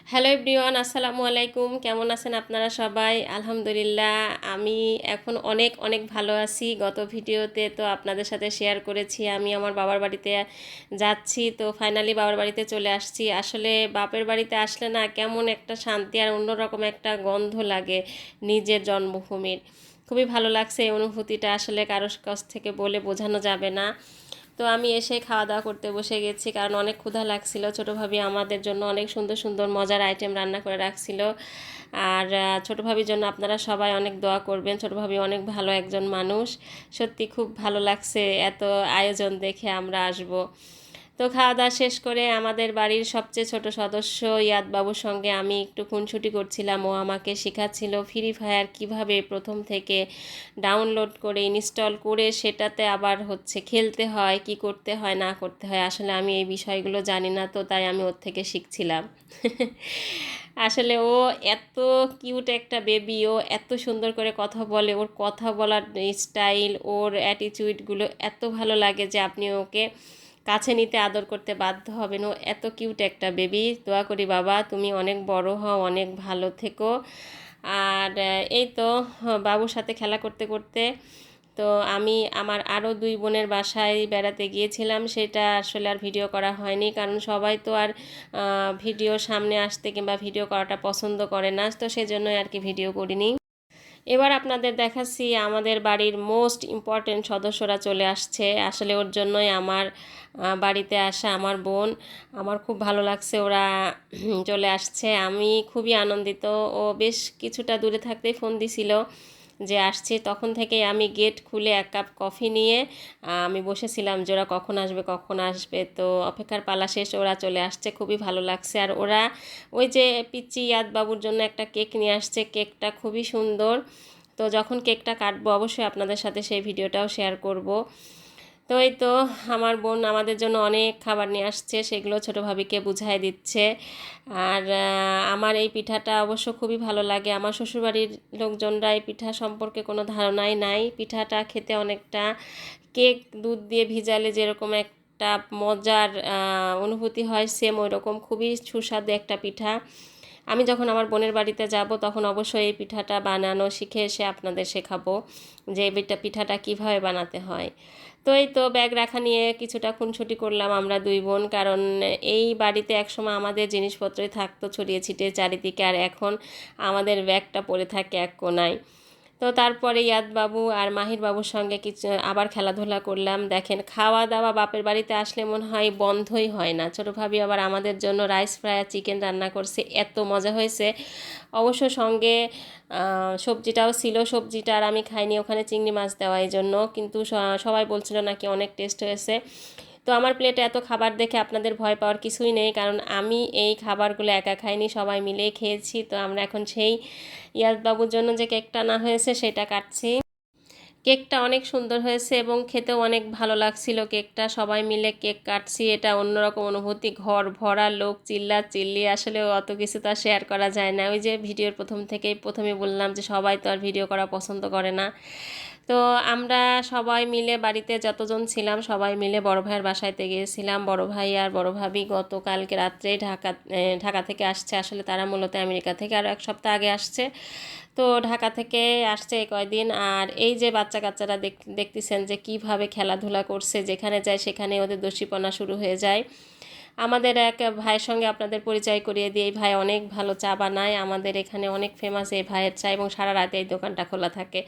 Hello everyone, আসসালামু আলাইকুম। কেমন আছেন আপনারা সবাই? আলহামদুলিল্লাহ, আমি এখন অনেক অনেক ভালো আছি। গত ভিডিওতে তো আপনাদের সাথে শেয়ার করেছি আমি আমার বাবার বাড়িতে যাচ্ছি। তো ফাইনালি বাবার বাড়িতে চলে আসছি। আসলে বাপের বাড়িতে আসলে না কেমন একটা শান্তি আর অন্যরকম একটা গন্ধ লাগে নিজের জন্মভূমির। খুবই ভালো লাগছে এই অনুভূতিটা, আসলে কারোর কাছ থেকে বলে বোঝানো যাবে না। তো আমি এসে খাওয়া দাওয়া করতে বসে গেছি, কারণ অনেক ক্ষুধা লাগছিল। ছোটো ভাবি আমাদের জন্য অনেক সুন্দর সুন্দর মজার আইটেম রান্না করে রাখছিল। আর ছোটো ভাবির জন্য আপনারা সবাই অনেক দোয়া করবেন। ছোটো ভাবি অনেক ভালো একজন মানুষ। সত্যি খুব ভালো লাগছে এত আয়োজন দেখে আমরা আসব। তো খাওয়া দাওয়া শেষ করে আমাদের বাড়ির সবচেয়ে ছোট সদস্য ইয়াদ বাবুর সঙ্গে আমি একটু খুনসুটি করছিলাম। ও আমাকে শেখাচ্ছিল ফ্রি ফায়ার কীভাবে প্রথম থেকে ডাউনলোড করে ইনস্টল করে সেটাতে আবার খেলতে হয়, কি করতে হয় না করতে হয়। আসলে আমি এই বিষয়গুলো জানি না, তো তাই আমি ওর থেকে শিখছিলাম। আসলে ও এত কিউট একটা বেবি, ও এত সুন্দর করে কথা বলে। ওর কথা বলার স্টাইল, ওর অ্যাটিটিউডগুলো এত ভালো লাগে যে আপনি ওকে কাছে নিতে আদর করতে বাধ্য হবেন। ও এত কিউট একটা বেবি। দোয়া করি বাবা তুমি অনেক বড় হও, অনেক ভালো থেকো। আর এই তো বাবুর সাথে খেলা করতে করতে তো আমি আমার আরও দুই বোনের বাসায় বেড়াতে গিয়েছিলাম। সেটা আসলে আর ভিডিও করা হয়নি, কারণ সবাই তো আর ভিডিওর সামনে আসতে কিংবা ভিডিও করাটা পছন্দ করে না, তো সেজন্যই আর কি ভিডিও করিনি। এবার আপনাদের দেখাচ্ছি আমাদের বাড়ির মোস্ট ইম্পর্টেন্ট সদস্যরা চলে আসছে। আসলে ওর জন্যই আমার বাড়িতে আসা, আমার বোন। আমার খুব ভালো লাগছে ওরা চলে আসছে। আমি খুবই আনন্দিত। ও বেশ কিছুটা দূরে থাকতেই ফোন দিছিল যে আসছি। তখন থেকে আমি গেট খুলে এক কাপ কফি নিয়ে আমি বসেছিলাম যে ওরা কখন আসবে কখন আসবে। তো অপেক্ষার পালা শেষ, ওরা চলে আসছে। খুবই ভালো লাগছে। আর ওরা ওই যে পিচ্চি ইয়াদ বাবুর জন্য একটা কেক নিয়ে আসছে। কেকটা খুবই সুন্দর। তো যখন কেকটা কাটবো অবশ্যই আপনাদের সাথে সেই ভিডিওটাও শেয়ার করব। তো এই তো আমার বোন আমাদের জন্য অনেক খাবার নিয়ে আসছে, সেগুলো ছোটো ভাবিকে বুঝাই দিচ্ছে। আর আমার এই পিঠাটা অবশ্য খুবই ভালো লাগে। আমার শ্বশুরবাড়ির লোকজনরা এই পিঠা সম্পর্কে কোনো ধারণাই নাই। পিঠাটা খেতে অনেকটা কেক দুধ দিয়ে ভিজালে যেরকম একটা মজার অনুভূতি হয়, সেম ওই রকম খুবই সুস্বাদু একটা পিঠা। আমি যখন আমার বোনের বাড়িতে যাব তখন অবশ্যই এই পিঠাটা বানানো শিখে এসে আপনাদের শেখাবো যে এই পিঠাটা কীভাবে বানাতে হয়। তো এই তো ব্যাগ রাখা নিয়ে কিছুটা খুনসুটি করলাম আমরা দুই বোন, কারণ এই বাড়িতে একসময় আমাদের জিনিসপত্রই থাকতো ছড়িয়ে ছিটিয়ে চারিদিকে, আর এখন আমাদের ব্যাগটা পড়ে থাকে এক কোনায়। তো তারপরে ইয়াদ বাবু আর মাহির বাবুর সঙ্গে কিছু আবার খেলাধুলা করলাম। দেখেন খাওয়া দাওয়া বাপের বাড়িতে আসলে মনে হয় বন্ধই হয় না। ছোটো ভাবি আবার আমাদের জন্য রাইস ফ্রাই আর চিকেন রান্না করছে, এত মজা হয়েছে। অবশ্য সঙ্গে সবজিটাও ছিল। সবজিটা আর আমি খাইনি, ওখানে চিংড়ি মাছ দেওয়া এই জন্য, কিন্তু সবাই বলছিল নাকি অনেক টেস্ট হয়েছে। তো আমার প্লেটে এত খাবার দেখে আপনাদের ভয় পাওয়ার কিছুই নেই, কারণ আমি এই খাবারগুলো একা খাইনি, সবাই মিলেই খেয়েছি। তো আমরা এখন সেই ইয়াদ বাবুর জন্য যে কেকটা আনা হয়েছে সেটা কাটছি। কেকটা অনেক সুন্দর হয়েছে এবং খেতেও অনেক ভালো লাগছিল কেকটা। সবাই মিলে কেক কাটছি, এটা অন্যরকম অনুভূতি। ঘর ভরা লোক, চিল্লা চিল্লি, আসলে অত কিছু তো আর শেয়ার করা যায় না। ওই যে ভিডিওর প্রথমে বললাম যে সবাই তো আর ভিডিও করা পছন্দ করে না। তো আমরা সবাই মিলে বাড়িতে যতজন ছিলাম সবাই মিলে বড় ভাইয়ের বাসায়তে গিয়েছিলাম। বড় ভাই আর বড় ভাবি গতকালকে রাত্রেই ঢাকা থেকে আসছে। আসলে তারা মূলত আমেরিকা থেকে আরও এক সপ্তাহ আগে আসছে। তো ঢাকা থেকে আসছে এই কয়দিন। আর এই যে বাচ্চা কাচ্চারা দেখতেছেন যে কিভাবে খেলাধুলা করছে, যেখানে যায় সেখানে ওদের দস্যিপনা শুরু হয়ে যায়। আমাদের এক ভাইয়ের সঙ্গে আপনাদের পরিচয় করিয়ে দিই। এই ভাই অনেক ভালো চা বানায়, আমাদের এখানে অনেক ফেমাস এই ভাইয়ের চা, এবং সারা রাতে এই দোকানটা খোলা থাকে।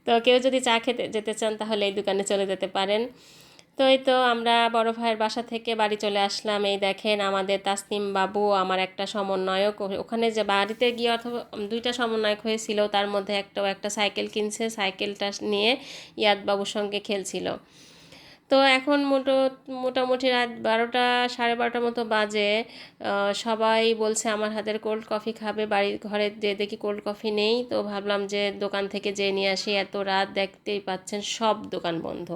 তো কেউ যদি চা খেতে যেতে চান তাহলে এই দোকানে চলে যেতে পারেন। তো এই তো আমরা বড় ভাইয়ের বাসা থেকে বাড়ি চলে আসলাম। এই দেখেন আমাদের তাসনিম বাবু, আমার একটা সমন্বয়ক, ওখানে যে বাড়িতে গিয়ে অথবা দুইটা সমন্বয়ক হয়েছিল, তার মধ্যে একটা সাইকেল কিনছে, সাইকেলটা নিয়ে ইয়াদ বাবুর সঙ্গে খেলছিল। তো এখন মোটামুটি রাত 12টা, সাড়ে 12টার মতো বাজে। সবাই বলছে আমার হাতের কোল্ড কফি খাবে। ঘরে যে দেখি কোল্ড কফি নেই, তো ভাবলাম যে দোকান থেকে যে নিয়ে আসি। এত রাত দেখতেই পাচ্ছেন সব দোকান বন্ধ,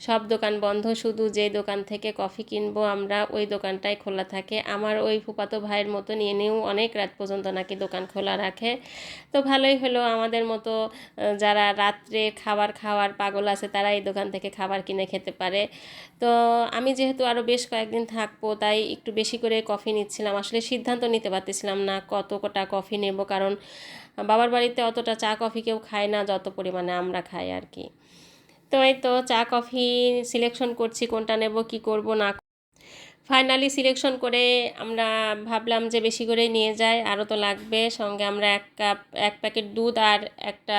সব দোকান বন্ধ, শুধু যে দোকান থেকে কফি কিনবো আমরা ওই দোকানটাই খোলা থাকে। আমার ওই ফুফাতো ভাইয়ের মতো নিয়েও অনেক রাত পর্যন্ত নাকি দোকান খোলা রাখে। তো ভালোই হলো, আমাদের মতো যারা রাত্রে খাবার খাওয়ার পাগল আছে তারা এই দোকান থেকে খাবার কিনে খেতে পারে। তো আমি যেহেতু আরও বেশ কয়েকদিন থাকবো তাই একটু বেশি করে কফি নিচ্ছিলাম। আসলে সিদ্ধান্ত নিতে পারতেছিলাম না কতটা কফি নেব, কারণ বাবার বাড়িতে অতটা চা কফি কেউ খায় না যত পরিমাণে আমরা খাই আর কি। তো এই তো চা কফি সিলেকশন করছি কোনটা নেব, কি করব না। ফাইনালি সিলেকশন করে আমরা ভাবলাম যে বেশি করে নিয়ে যাই, আরও তো লাগবে। সঙ্গে আমরা 1 প্যাকেট দুধ আর একটা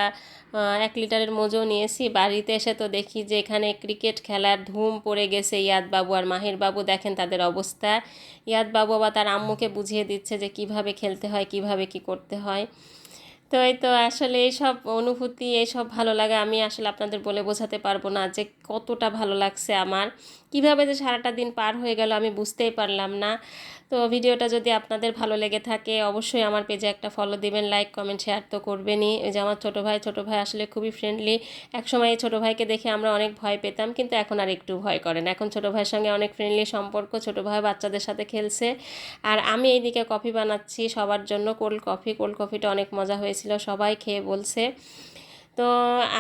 1 লিটারের মোজো নিয়েছি। বাড়িতে এসে তো দেখি যে এখানে ক্রিকেট খেলার ধুম পড়ে গেছে। ইয়াদ বাবু আর মাহির বাবু দেখেন তাদের অবস্থা। ইয়াদ বাবু আবার তার আম্মুকে বুঝিয়ে দিচ্ছে যে কিভাবে খেলতে হয়, কিভাবে কি করতে হয়। তো এই তো আসলে এইসব অনুভূতি, এইসব ভালো লাগে আমি আসলে আপনাদের বলে বোঝাতে পারবো না যে কতটা ভালো লাগছে আমার। কিভাবে যে সারাটা দিন পার হয়ে গেল আমি বুঝতেই পারলাম না। তো ভিডিওটা যদি আপনাদের ভালো লেগে থাকে অবশ্যই আমার পেজে একটা ফলো দিবেন, লাইক কমেন্ট শেয়ার তো করবেনই। ওই যে আমার ছোটো ভাই আসলে খুবই ফ্রেন্ডলি। একসময় এই ছোটো ভাইকে দেখে আমরা অনেক ভয় পেতাম, কিন্তু এখন আর একটু ভয় করেন। এখন ছোটো ভাইয়ের সঙ্গে অনেক ফ্রেন্ডলি সম্পর্ক, ছোটো ভাই বাচ্চাদের সাথে খেলছে আর আমি এইদিকে কফি বানাচ্ছি সবার জন্য। কোল্ড কফিটা অনেক মজা হয়েছিল, সবাই খেয়ে বলছে। তো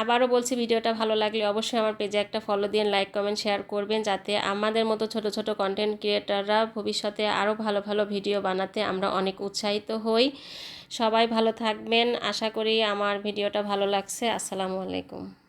আবারও বলছি, ভিডিওটা ভালো লাগলে অবশ্যই আমার পেজে একটা ফলো দিন, লাইক কমেন্ট শেয়ার করবেন, যাতে আমাদের মতো ছোট ছোট কন্টেন্ট ক্রিয়েটাররা ভবিষ্যতে আরও ভালো ভালো ভিডিও বানাতে আমরা অনেক উৎসাহিত হই। সবাই ভালো থাকবেন, আশা করি আমার ভিডিওটা ভালো লাগছে। আসসালামু আলাইকুম।